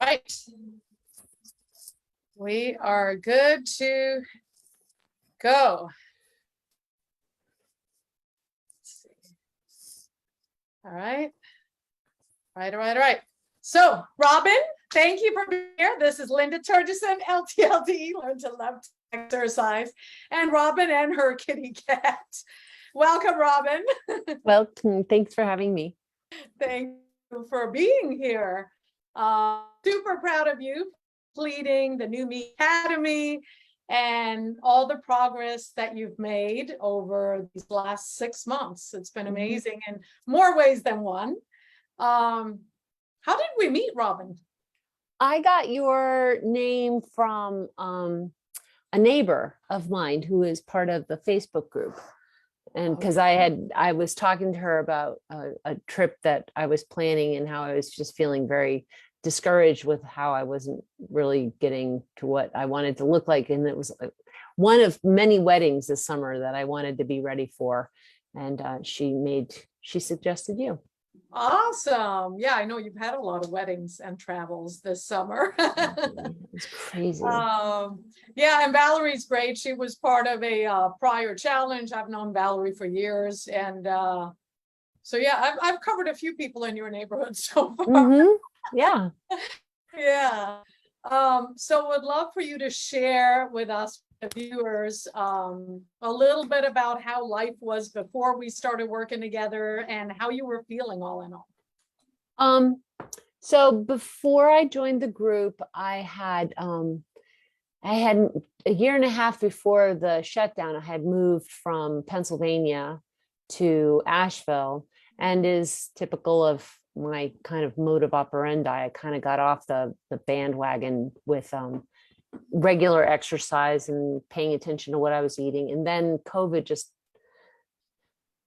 right. We are good to go. Let's see. All right. All right. So, Robin, thank you for being here. This is Linda Turgison, LTLD, Learn to Love to Exercise, and Robin and her kitty cat. Welcome, Robin. Welcome. Thanks for having me. Thank you for being here. Super proud of you completing the New Me Academy and all the progress that you've made over these last 6 months. It's been amazing in more ways than one. How did we meet, Robin? I got your name from a neighbor of mine who is part of the Facebook group. And because I was talking to her about a trip that I was planning and how I was just feeling very discouraged with how I wasn't really getting to what I wanted to look like. And it was one of many weddings this summer that I wanted to be ready for. And she suggested you. Awesome. Yeah, I know you've had a lot of weddings and travels this summer. It's crazy. Yeah, and Valerie's great. She was part of a prior challenge. I've known Valerie for years. And so, yeah, I've covered a few people in your neighborhood so far. Yeah. Yeah. So would love for you to share with us, the viewers, a little bit about how life was before we started working together and how you were feeling all in all. So before I joined the group, I had a year and a half before the shutdown, I had moved from Pennsylvania to Asheville, and is typical of my kind of mode of operandi. I kind of got off the bandwagon with regular exercise and paying attention to what I was eating. And then COVID just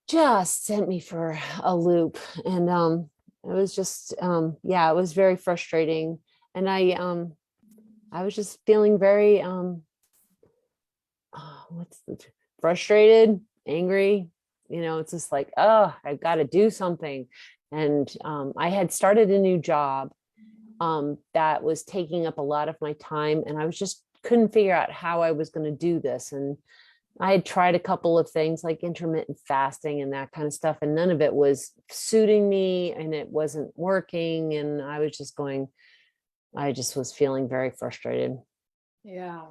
sent me for a loop. And it was just, it was very frustrating. And I was just feeling very, frustrated, angry. It's just like, oh, I've got to do something. And I had started a new job that was taking up a lot of my time, and I was just couldn't figure out how I was going to do this. And I had tried a couple of things like intermittent fasting and that kind of stuff, and none of it was suiting me, and it wasn't working. And I just was feeling very frustrated. Yeah.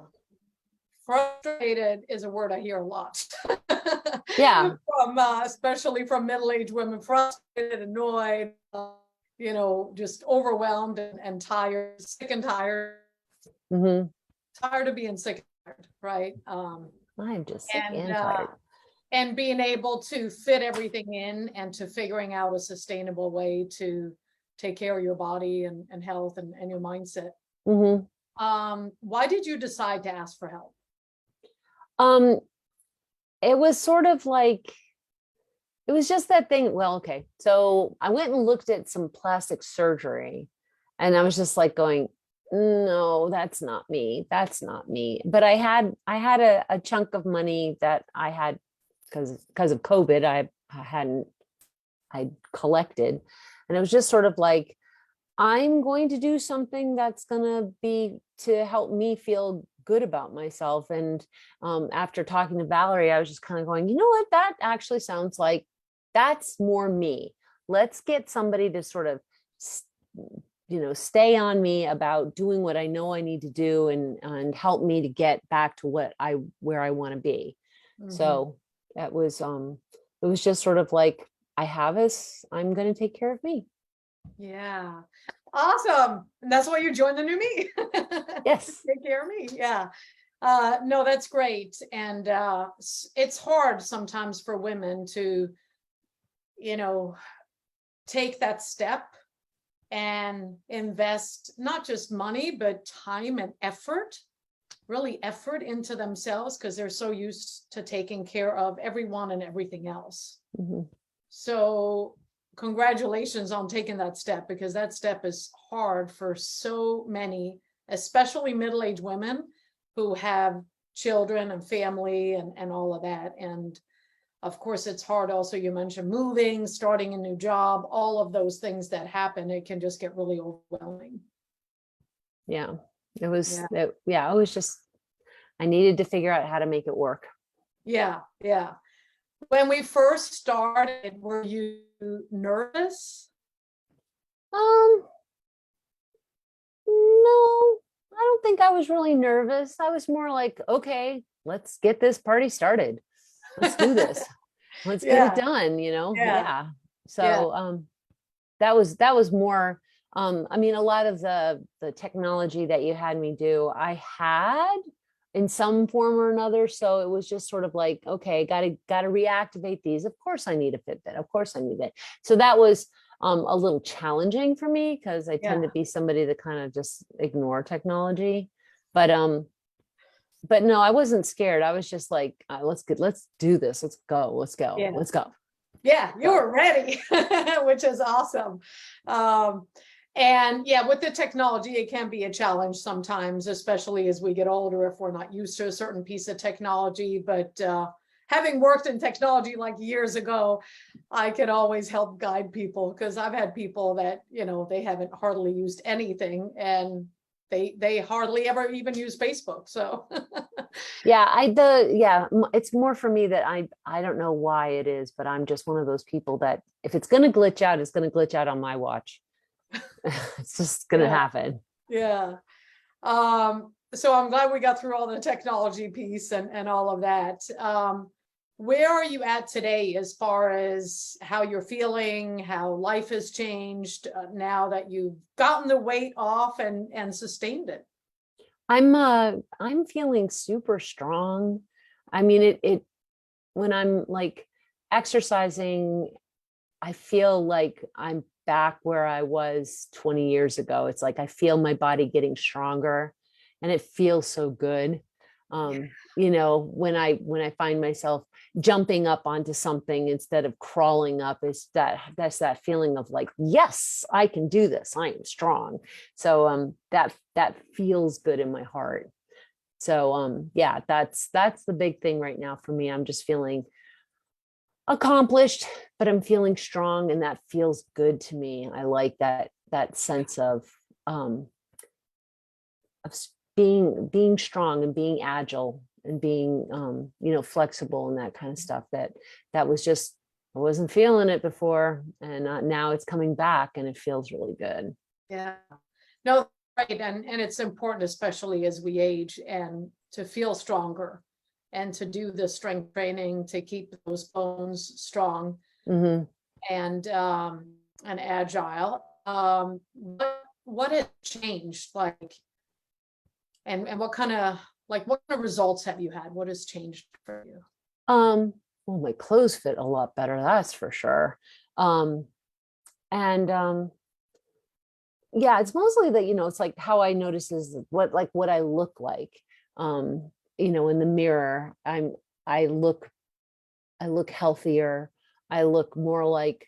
Frustrated is a word I hear a lot. Yeah. Especially from middle-aged women, frustrated, annoyed, just overwhelmed and tired, sick and tired. Tired of being sick and tired, right? I'm just sick and tired. And being able to fit everything in and to figuring out a sustainable way to take care of your body and health and your mindset. Why did you decide to ask for help? It was sort of like, it was just that thing. Well, okay. So I went and looked at some plastic surgery, and I was just like going, no, that's not me. That's not me. But I had a chunk of money that I had because of COVID, I collected. And it was just sort of like, I'm going to do something that's going to be to help me feel good about myself. And after talking to Valerie, I was just kind of going, you know what, that actually sounds like that's more me. Let's get somebody to sort of, stay on me about doing what I know I need to do and help me to get back to where I want to be. So that was, it was just sort of like, I'm going to take care of me. Yeah. Awesome. And that's why you joined the New Me. Yes. Take care of me. Yeah. No, that's great. And it's hard sometimes for women to, take that step and invest not just money, but time and effort, really effort into themselves, because they're so used to taking care of everyone and everything else. So congratulations on taking that step, because that step is hard for so many, especially middle-aged women who have children and family and all of that. And of course, it's hard also, you mentioned moving, starting a new job, all of those things that happen, it can just get really overwhelming. Yeah. It was, Yeah. it was just, I needed to figure out how to make it work. Yeah. Yeah. When we first started, were you nervous? Um, no, I don't think I was really nervous. I was more like, okay, let's get this party started. Let's do this. Let's get it Yeah. done, you know? Yeah. Yeah. Yeah. So that was more I mean, a lot of the technology that you had me do, I had in some form or another. So it was just sort of like, okay, gotta reactivate these. Of course I need a Fitbit. Of course I need it. So that was a little challenging for me because I tend Yeah. to be somebody that kind of just ignore technology. But no, I wasn't scared. I was just like, let's do this. Let's go. Let's go. Yeah. Let's go. Yeah, you So were ready, which is awesome. And yeah, with the technology, it can be a challenge sometimes, especially as we get older, if we're not used to a certain piece of technology. But having worked in technology like years ago, I can always help guide people because I've had people that, they haven't hardly used anything and they hardly ever even use Facebook. So yeah, it's more for me that I don't know why it is, but I'm just one of those people that if it's going to glitch out, it's going to glitch out on my watch. It's just going to yeah, happen. yeah. So I'm glad we got through all the technology piece and all of that. Where are you at today as far as how you're feeling, how life has changed now that you've gotten the weight off and sustained it? I'm feeling super strong. I mean, it when I'm like exercising, I feel like I'm back where I was 20 years ago. It's like I feel my body getting stronger and it feels so good. When I find myself jumping up onto something instead of crawling up, that's that feeling of like, yes, I can do this. I am strong. So that feels good in my heart. So yeah, that's the big thing right now for me. I'm just feeling accomplished, but I'm feeling strong and that feels good to me. I like that sense um of being strong and being agile and being flexible and that kind of stuff that was just I wasn't feeling it before and now it's coming back and it feels really good. Yeah. No, right. And it's important, especially as we age, and to feel stronger and to do the strength training to keep those bones strong Hmm. and agile. What has changed, like, and what kind of results have you had? What has changed for you? Well, my clothes fit a lot better, that's for sure. And yeah, it's mostly that, it's like how I notice is what I look like. In the mirror. I look healthier. I look more like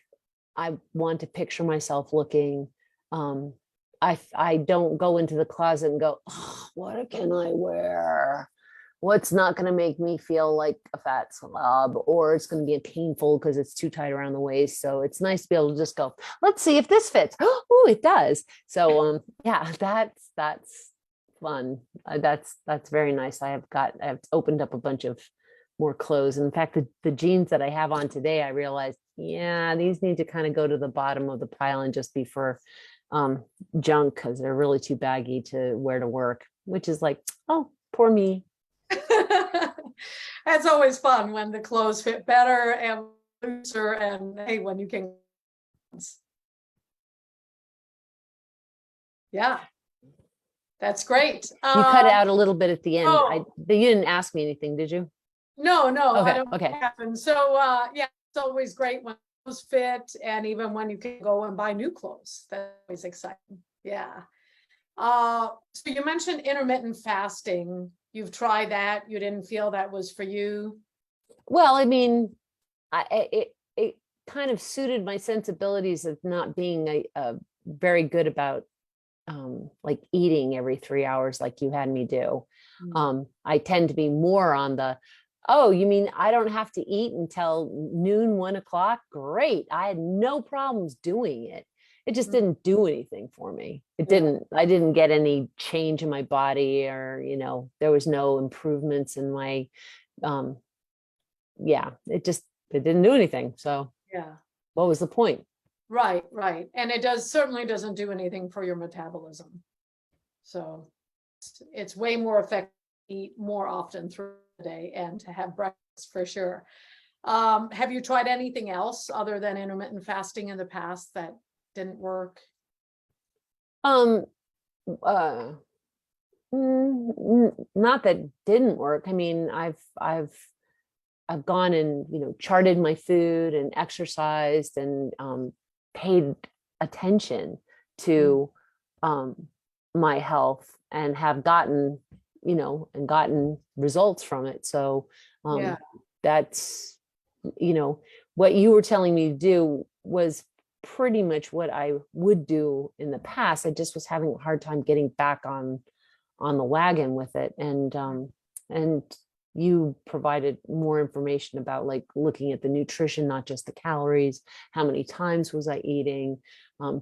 I want to picture myself looking. um I don't go into the closet and go, oh, what can I wear? What's not going to make me feel like a fat slob, or it's going to be painful because it's too tight around the waist. So it's nice to be able to just go, let's see if this fits. Oh, it does. So yeah, that's fun. That's very nice. I've opened up a bunch of more clothes. In fact, the jeans that I have on today, I realized, yeah, these need to kind of go to the bottom of the pile and just be for um junk because they're really too baggy to wear to work, which is like, oh, poor me. It's always fun when the clothes fit better and looser, and hey, when you can. Yeah, that's great. You cut it out a little bit at the end. Oh, You didn't ask me anything, did you? no, I Okay, don't okay. happen. So yeah, it's always great when clothes fit, and even when you can go and buy new clothes. That's always exciting. Yeah. So you mentioned intermittent fasting. You've tried that. You didn't feel that was for you. Well, I mean, it kind of suited my sensibilities of not being a very good about like eating every 3 hours like you had me do. Mm. I tend to be more on the, oh, you mean I don't have to eat until noon, 1 o'clock? Great. I had no problems doing it. it just Mhm. didn't do anything for me. It Yeah. didn't, I didn't get any change in my body, or, there was no improvements in my, um, yeah, it didn't do anything. So Yeah. what was the point? Right, right. And it certainly doesn't do anything for your metabolism. So it's way more effective to eat more often through the day and to have breakfast for sure. Have you tried anything else other than intermittent fasting in the past that didn't work? Um, uh, Not that didn't work. I mean, I've gone and, charted my food and exercised and paid attention Mm. to my health, and have gotten, and gotten results from it. So Yeah, that's, you know, what you were telling me to do was pretty much what I would do in the past. I just was having a hard time getting back on the wagon with it. And you provided more information about, like, looking at the nutrition, not just the calories, how many times was I eating.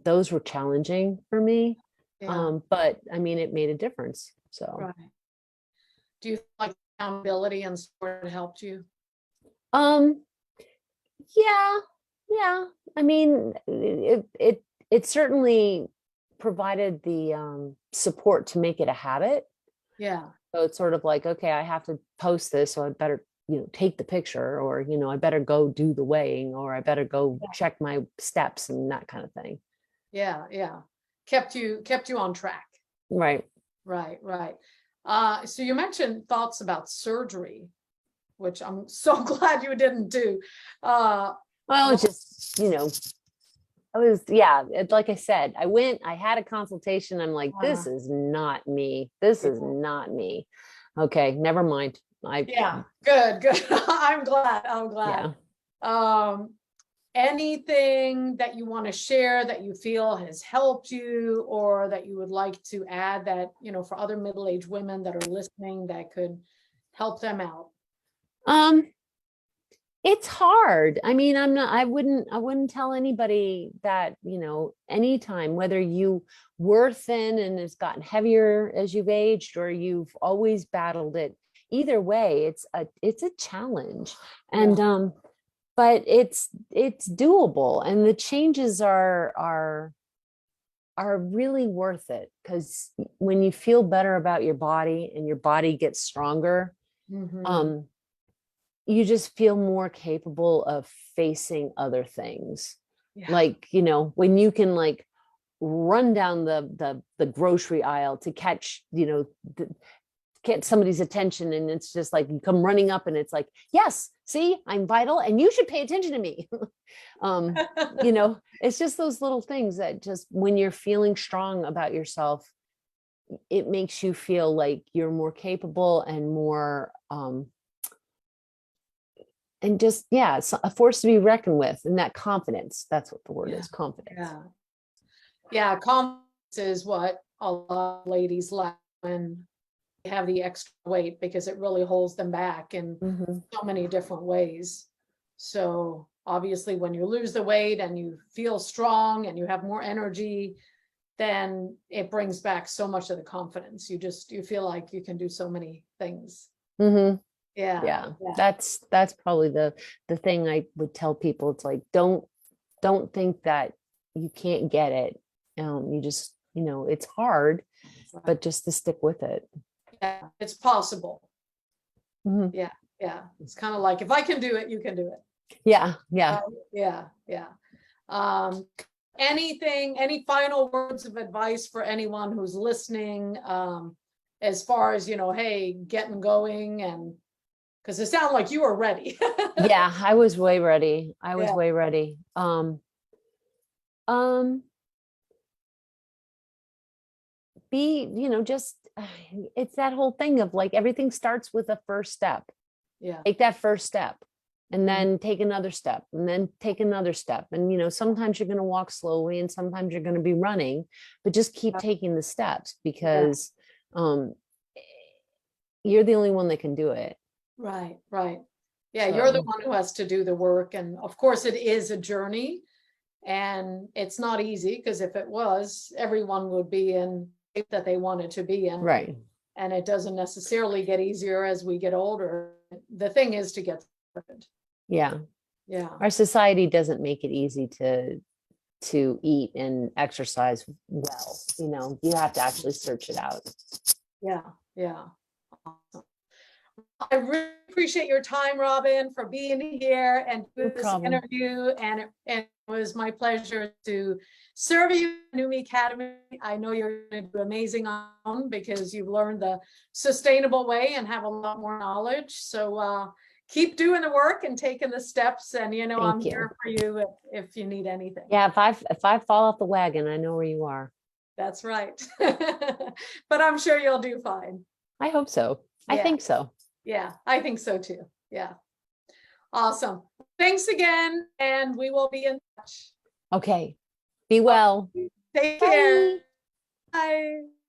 Those were challenging for me. yeah, But I mean, it made a difference. So, right. Do you feel like accountability and support helped you? um, yeah, yeah. I mean, it certainly provided the support to make it a habit. Yeah, So it's sort of like, okay, I have to post this, so I better, take the picture, or, I better go do the weighing, or I better go yeah, check my steps and that kind of thing. yeah, yeah. Kept you on track. Right. Right, right. So you mentioned thoughts about surgery, which I'm so glad you didn't do. Uh, Well, it's what- just, I was, yeah, like I said, I had a consultation. I'm like, uh, this is not me. This is not me. Okay, never mind. yeah, good, good. I'm glad. I'm glad. Yeah. Um, anything that you want to share that you feel has helped you, or that you would like to add that, for other middle-aged women that are listening that could help them out? Um, It's hard. I mean, I wouldn't tell anybody that, anytime, whether you were thin and it's gotten heavier as you've aged, or you've always battled it. Either way, it's a challenge. Yeah, And but it's doable, and the changes are really worth it, because when you feel better about your body and your body gets stronger, hmm, um you just feel more capable of facing other things. yeah, Like, when you can, like, run down the grocery aisle to catch, get somebody's attention, and it's just like you come running up and it's like, yes, see, I'm vital and you should pay attention to me. um it's just those little things that, just when you're feeling strong about yourself, it makes you feel like you're more capable and more and just, yeah, it's a force to be reckoned with. And that confidence, that's what the word yeah, is, confidence. yeah. Yeah, confidence is what a lot of ladies lack when they have the extra weight, because it really holds them back in Hmm. so many different ways. So obviously, when you lose the weight and you feel strong and you have more energy, then it brings back so much of the confidence. You feel like you can do so many things. Hmm. Yeah, Yeah, yeah, that's probably the thing I would tell people. It's like, don't think that you can't get it. You just, it's hard, right. but just to stick with it. Yeah, it's possible. Mhm. Yeah, yeah. It's kind of like, if I can do it, you can do it. Yeah, yeah. Yeah, yeah. Um, any final words of advice for anyone who's listening, as far as, hey, getting going, and because it sounded like you were ready. Yeah, I was way ready. I was Yeah, way ready. Um, just it's that whole thing of, like, everything starts with a first step. yeah, Take that first step, and mhm, then take another step, and then take another step. And, sometimes you're going to walk slowly, and sometimes you're going to be running, but just keep taking the steps, yeah, because um, you're the only one that can do it. right, right. Yeah, you're the So, one who has to do the work, and of course, it is a journey. And it's not easy, because if it was, everyone would be in shape that they wanted to be in. Right. And it doesn't necessarily get easier as we get older. The thing is to get started. Yeah. Yeah. Our society doesn't make it easy to eat and exercise well. You know, you have to actually search it out. Yeah. Yeah. Awesome. I really appreciate your time, Robin, for being here and No doing this problem. interview. And it was my pleasure to serve you at Numi Academy. I know you're going to do amazing on, because you've learned the sustainable way and have a lot more knowledge. So keep doing the work and taking the steps. And, you know, Thank I'm you. here for you if you need anything. Yeah, if I fall off the wagon, I know where you are. That's right. But I'm sure you'll do fine. I hope so. I Yeah. think so. Yeah, I think so too. Yeah. Awesome. Thanks again, and we will be in touch. Okay. Be well. Take care. Bye. Bye.